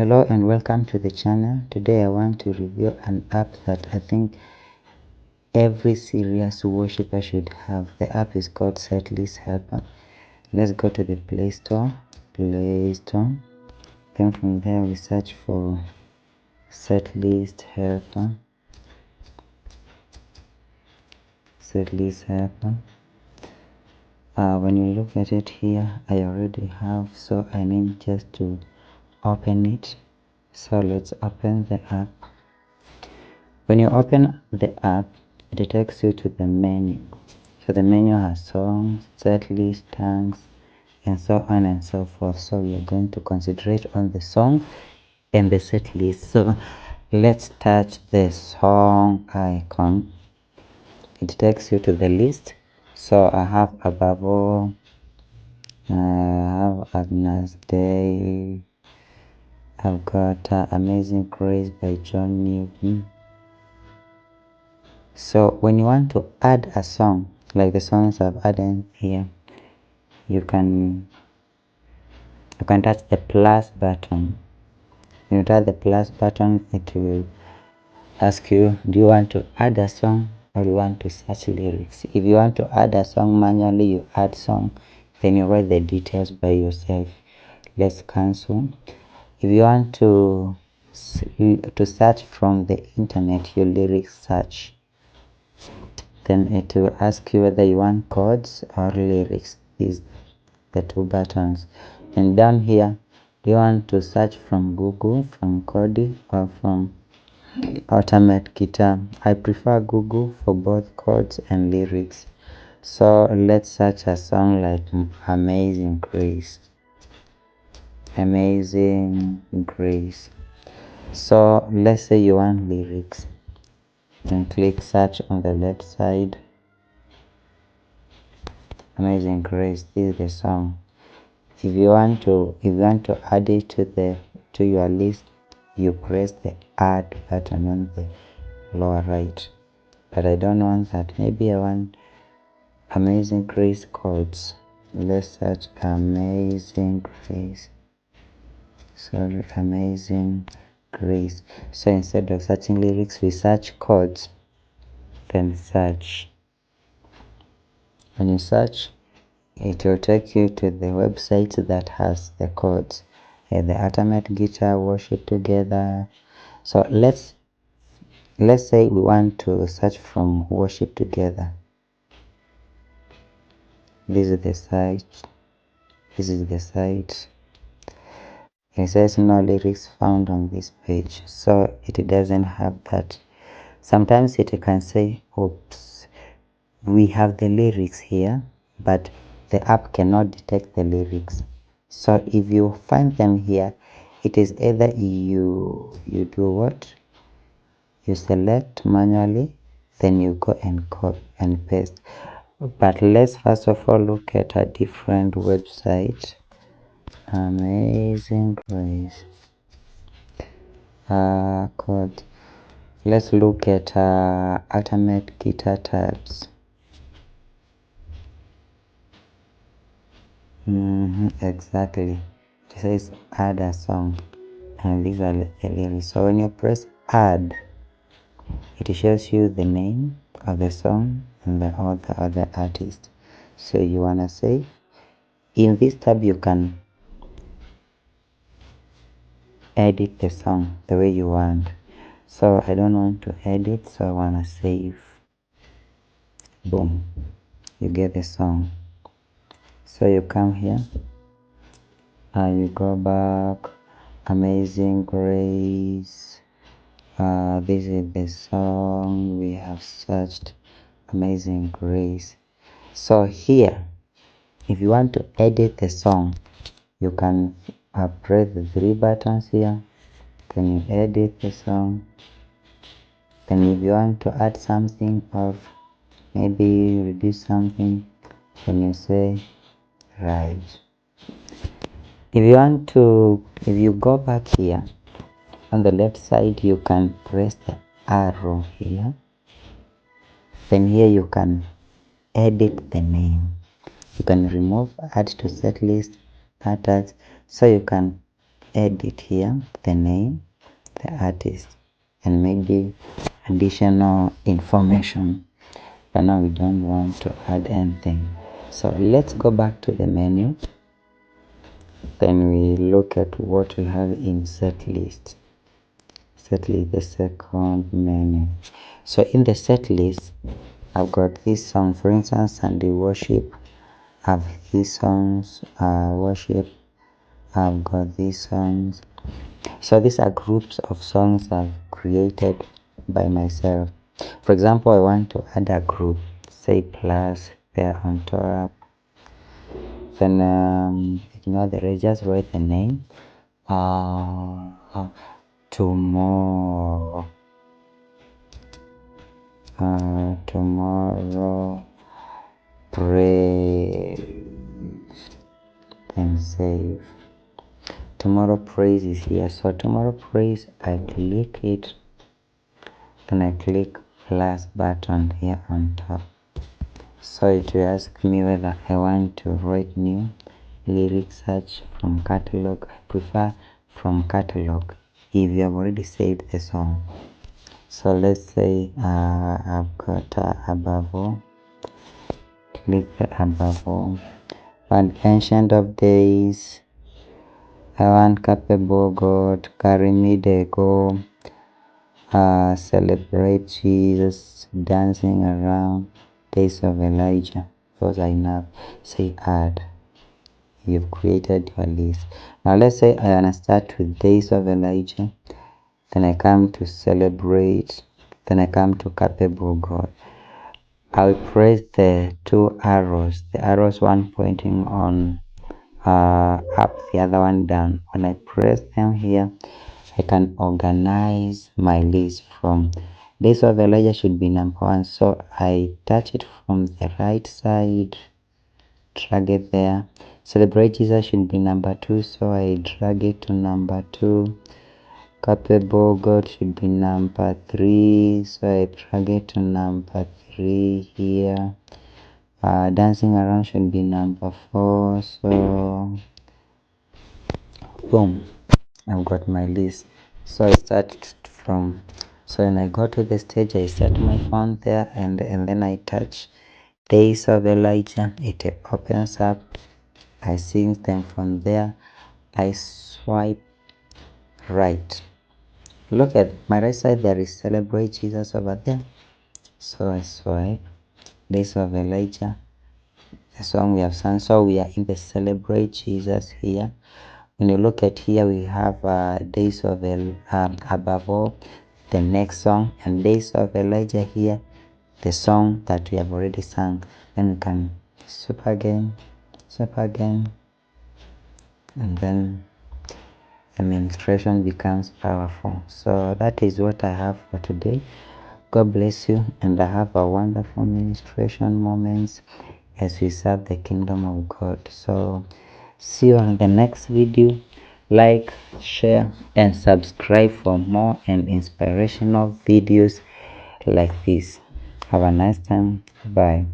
Hello and welcome to the channel. Today I want to review an app that I think every serious worshiper should have. The app is called Setlist Helper. Let's go to the Play Store. Then from there we search for Setlist Helper. When you look at it here, I already have, so I need just to open it. So let's open the app. When you open the app, it takes you to the menu. So the menu has songs, set list, tags, and so on and so forth. So we are going to concentrate on the song and the set list. So let's touch the song icon. It takes you to the list. So I have Above All, I have Agnes Day, I've got Amazing Grace by John Newton. So when you want to add a song, like the songs I've added here, you can touch the plus button. When you touch the plus button, it will ask you, do you want to add a song or you want to search lyrics? If you want to add a song manually, you add song, then you write the details by yourself. Let's cancel. If you want to search from the internet, your lyrics search, then it will ask you whether you want chords or lyrics. These the two buttons. And down here, do you want to search from Google, from Kodi, or from Ultimate Guitar? I prefer Google for both chords and lyrics. So let's search a song like Amazing Grace. Amazing Grace. So let's say you want lyrics. Then click search on the left side. Amazing Grace, this is the song. If you want to add it to your list, you press the add button on the lower right. But I don't want that. Maybe I want Amazing Grace chords. Let's search Amazing Grace. Sorry, Amazing Grace. So instead of searching lyrics, we search chords. Then search. When you search, it will take you to the website that has the chords. The Ultimate Guitar, Worship Together. So let's say we want to search from Worship Together. This is the site. It says no lyrics found on this page, so it doesn't have that. Sometimes it can say, oops, we have the lyrics here, but the app cannot detect the lyrics. So if you find them here, it is either you do what? You select manually, then you go and copy and paste. But let's first of all look at a different website. Amazing Grace. Code. Let's look at Ultimate Guitar tabs. Exactly. It says add a song, and these are the lyrics. So when you press add, it shows you the name of the song and the other artist. So you wanna say, in this tab you can edit the song the way you want. So I don't want to edit, so I wanna save. Boom, you get the song. So you come here, you go back, Amazing Grace. This is the song we have searched, Amazing Grace. So here, if you want to edit the song, you can press the three buttons here, then you edit the song. Then if you want to add something or maybe reduce something, then you say right. If you go back here, on the left side you can press the arrow here. Then here you can edit the name. You can remove, add to set list, add tags. So you can edit here the name, the artist, and maybe additional information. But now we don't want to add anything. So let's go back to the menu. Then we look at what we have in set list. Set list, the second menu. So in the set list, I've got this song, for instance, Sunday worship. I've these songs, worship. I've got these songs. So these are groups of songs I've created by myself. For example, I want to add a group, say plus there on top. Then ignore the rest, just write the name. Tomorrow. Tomorrow praise and save. Tomorrow praise is here. So tomorrow praise, I click it. Then I click plus button here on top. So it will ask me whether I want to write new lyric search from catalog. I prefer from catalog if you have already saved the song. So let's say I've got above all. Click the above all. And ancient of days, I want capable God, carry me they go. Celebrate Jesus, dancing around, days of Elijah. Those are enough. Say add. You've created your list. Now let's say I want to start with days of Elijah. Then I come to celebrate. Then I come to capable God. I will press the two arrows. The arrows, one pointing on up, the other one down. When I press them here, I can organize my list from days of Elijah should be number 1. So I touch it from the right side, drag it there. Celebrate Jesus should be number 2, so I drag it to number 2. Capable God should be number 3, so I drag it to number 3 here. Dancing around should be number 4, so boom, I've got my list. So I start from, so when I go to the stage, I set my phone there, and then I touch days of Elijah. It opens up. I sing them from there. I swipe right. Look at my right side, there is celebrate Jesus over there. So I swipe days of Elijah, the song we have sung. So we are in the celebrate Jesus here. When you look at here, we have days of above all, the next song, and days of Elijah here, the song that we have already sung. Then we can swipe again, and then the ministration becomes powerful. So that is what I have for today. God bless you, and I have a wonderful ministration moments as we serve the kingdom of God. So see you on the next video. Like, share, and subscribe for more and inspirational videos like this. Have a nice time. Bye.